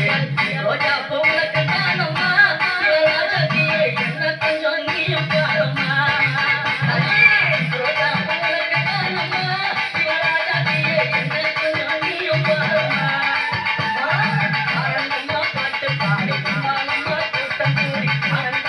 ரோஜா பூவுல கட்டானம்மா ராஜாத்தியே என்ன கொஞ்சம் நீயும் பாரம்மா ரோஜா பூவுல கட்டானம்மா ராஜாத்தியே என்ன கொஞ்சம் நீயும் பாரம்மா ஆனந்தம்மா பாட்டு பாடி அம்மா கூட்டம் கூடி ஆனந்த